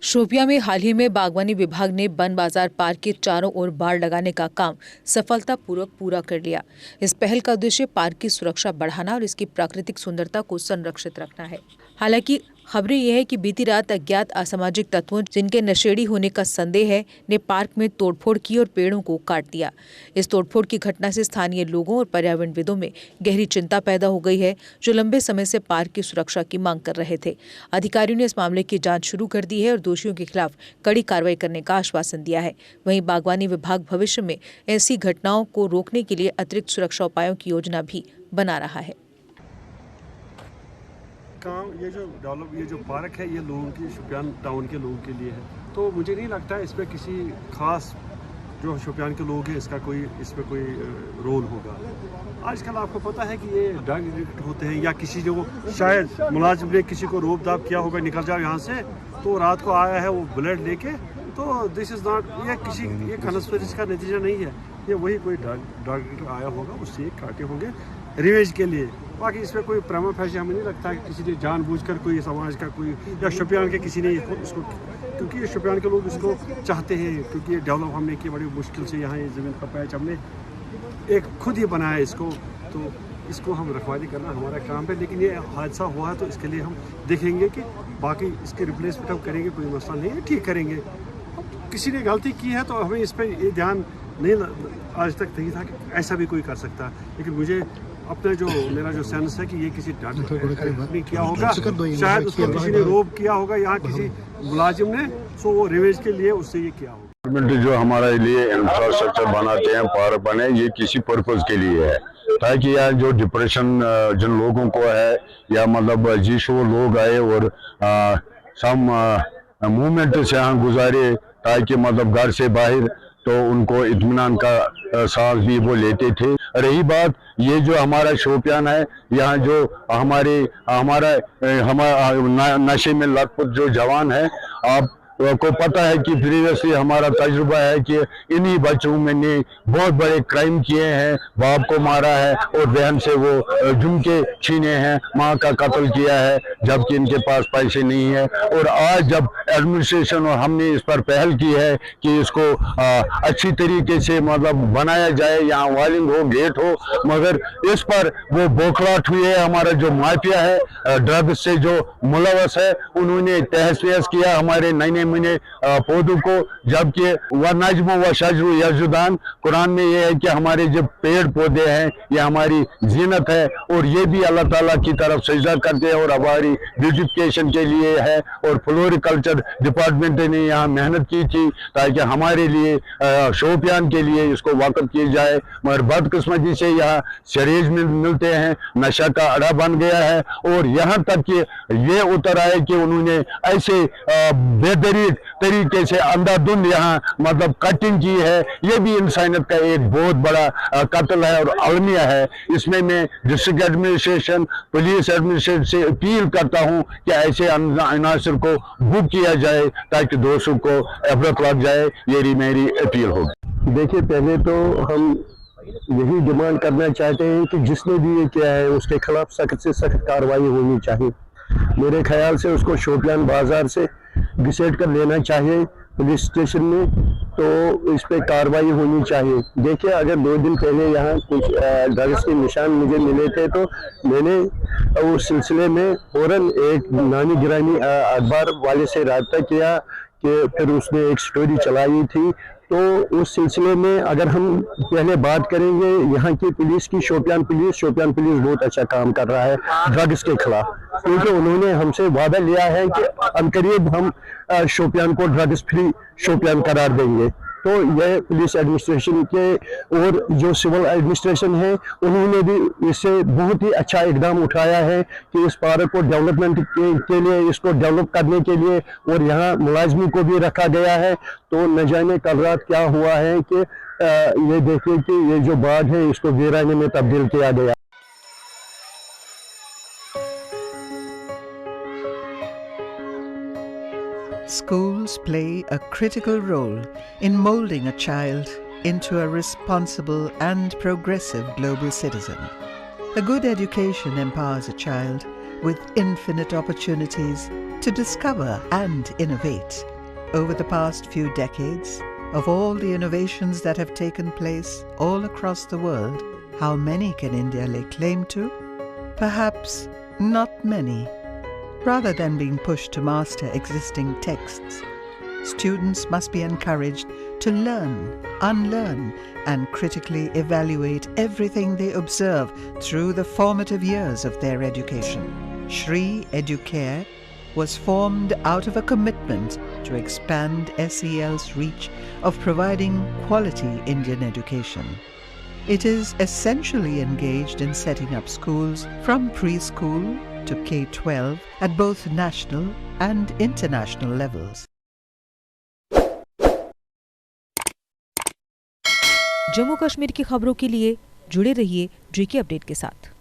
शोपियां में हाल ही में बागवानी विभाग ने बन बाजार पार्क के चारों ओर बाड़ लगाने का काम सफलतापूर्वक पूरा कर लिया। इस पहल का उद्देश्य पार्क की सुरक्षा बढ़ाना और इसकी प्राकृतिक सुंदरता को संरक्षित रखना है। हालांकि खबरें यह है कि बीती रात अज्ञात असामाजिक तत्वों जिनके नशेड़ी होने का संदेह है ने पार्क में तोड़फोड़ की और पेड़ों को काट दिया। इस तोड़फोड़ की घटना से स्थानीय लोगों और पर्यावरणविदों में गहरी चिंता पैदा हो गई है, जो लंबे समय से पार्क की सुरक्षा की मांग कर रहे थे। अधिकारियों ने इस मामले की जांच शुरू कर दी है और दोषियों के खिलाफ कड़ी कार्रवाई करने का आश्वासन दिया है। वहीं बागवानी विभाग भविष्य में ऐसी घटनाओं को रोकने के लिए अतिरिक्त सुरक्षा उपायों की योजना भी बना रहा है। काम ये जो पार्क है ये लोगों की शोपियान टाउन के लोगों के लिए है, तो मुझे नहीं लगता है इसमें किसी खास जो शोपियान के लोग हैं इसमें कोई रोल होगा। आजकल आपको पता है कि ये ड्रग एडिक्ट होते हैं या किसी जो शायद मुलाजिम ने किसी को रोब दाब किया होगा निकल जाओ यहाँ से, तो रात को आया है वो बुलेट लेके, तो दिस इज़ नॉट ये कन्स्पिरेसी का नतीजा नहीं है। ये वही कोई ड्रग आया होगा, उससे ये काटे होंगे रिवेज के लिए। बाकी इसमें कोई प्रमा फैशी हमें नहीं लगता है कि किसी ने जानबूझकर कोई समाज का कोई या शोपियान के किसी ने इसको, क्योंकि ये शोपियान के लोग इसको चाहते हैं, क्योंकि ये डेवलप हमने किया बड़ी मुश्किल से, यहाँ ये ज़मीन का पैच हमने एक खुद ही बनाया इसको, तो इसको हम रखवाली करना हमारा काम है। लेकिन ये हादसा हुआ है तो इसके लिए हम देखेंगे कि बाकी इसके रिप्लेसमेंट हम करेंगे, कोई मसला नहीं है, ठीक करेंगे। किसी ने गलती की है तो हमें इस पर ये ध्यान नहीं आज तक नहीं था कि ऐसा भी कोई कर सकता, लेकिन मुझे अपने जो मेरा जो सेंस है कि ये किसी ने किया होगा, शायद उसको किसी ने रोब किया होगा यहाँ किसी मुलाजिम ने, सो वो रिवेज के लिए उससे ये किया होगा। गवर्नमेंट जो हमारे लिए इंफ्रास्ट्रक्चर बनाते हैं, पार्क बने, ये किसी पर्पज के लिए है, ताकि यार जो डिप्रेशन जिन लोगों को है या मतलब जिस वो लोग आए और सम मूवमेंट से यहाँ गुजारे, ताकि मतलब घर से बाहर तो उनको इत्मीनान का सांस भी वो लेते थे। रही बात ये जो हमारा शोपियान है, यहाँ जो हमारा नशे में लथपथ जो जवान है, आप को पता है कि प्रीवियसली हमारा तजुर्बा है कि इन्हीं बच्चों में ने बहुत बड़े क्राइम किए हैं, बाप को मारा है और बहन से वो झुमके छीने हैं, माँ का कत्ल किया है जबकि इनके पास पैसे नहीं है। और आज जब एडमिनिस्ट्रेशन और हमने इस पर पहल की है कि इसको अच्छी तरीके से मतलब बनाया जाए, यहाँ वालिंग हो, गेट हो, मगर इस पर वो बौखलाहट हुई है। हमारा जो माफिया है ड्रग्स से जो मुलवस है, उन्होंने तहस नहस किया हमारे नए महीने पौधों को, जबकि व नज्म व शजरु यजुदान, कुरान में ये है कि हमारे जो पेड़ पौधे हैं ये हमारी जीनत है और ये भी अल्लाह ताला की तरफ सजदा करते हैं और हमारी ब्यूटिफिकेशन के लिए है। और फ्लोरिकल्चर डिपार्टमेंट ने यहाँ मेहनत की थी ताकि हमारे लिए शोपियान के लिए इसको वाकफ किया जाए, मगर बदकिस्मती से यहाँ शरीज मिलते हैं, नशा का अड्डा बन गया है। और यहाँ तक कि ये उतर आए कि उन्होंने ऐसे बेहतरीन तरीके से अंधाधुंध यहाँ मतलब कटिंग की है। ये भी इंसानियत का एक बहुत बड़ा कत्ल है और अलमिया है। इसमें मैं डिस्ट्रिक्ट एडमिनिस्ट्रेशन, पुलिस एडमिनिस्ट्रेशन से अपील करता हूँ कि ऐसे अनासर को बुक किया जाए ताकि दोषों को इबरत लग जाए। ये मेरी अपील होगी। देखिए, पहले तो हम यही डिमांड करना चाहते हैं कि जिसने भी ये किया है उसके खिलाफ सख्त से सख्त कार्रवाई होनी चाहिए। मेरे ख्याल से उसको शोपियान बाजार से घसीट कर लेना चाहिए पुलिस स्टेशन में, तो इस पे कार्रवाई होनी चाहिए। देखिए, अगर 2 दिन पहले यहाँ कुछ ड्रग्स के निशान मुझे मिले थे तो मैंने उस सिलसिले में फौरन एक नामी गिरामी अखबार वाले से रब्ता किया कि फिर उसने एक स्टोरी चलाई थी। तो उस सिलसिले में अगर हम पहले बात करेंगे यहाँ की पुलिस की, शोपियान पुलिस बहुत अच्छा काम कर रहा है ड्रग्स के खिलाफ, क्योंकि उन्होंने हमसे वादा लिया है कि अनकरीब हम शोपियान को ड्रग्स फ्री शोपियान करार देंगे। तो यह पुलिस एडमिनिस्ट्रेशन के और जो सिविल एडमिनिस्ट्रेशन है उन्होंने भी इससे बहुत ही अच्छा इकदाम उठाया है कि इस पार्क को डेवलपमेंट के लिए, इसको डेवलप करने के लिए, और यहाँ मुलाजमी को भी रखा गया है। तो न जाने कल रात क्या हुआ है कि ये देखिए कि ये जो बाग है इसको वीराने में तब्दील किया गया। Schools play a critical role in molding a child into a responsible and progressive global citizen. A good education empowers a child with infinite opportunities to discover and innovate over the past few decades, of all the innovations that have taken place all across the world, how many can India lay claim to? Perhaps not many. Rather than being pushed to master existing texts, students must be encouraged to learn, unlearn, and critically evaluate everything they observe through the formative years of their education. Shri Educare was formed out of a commitment to expand SEL's reach of providing quality Indian education. It is essentially engaged in setting up schools from preschool to K-12 at both national and international levels. Jammu Kashmir की खबरों के लिए जुड़े रहिए GK update के साथ।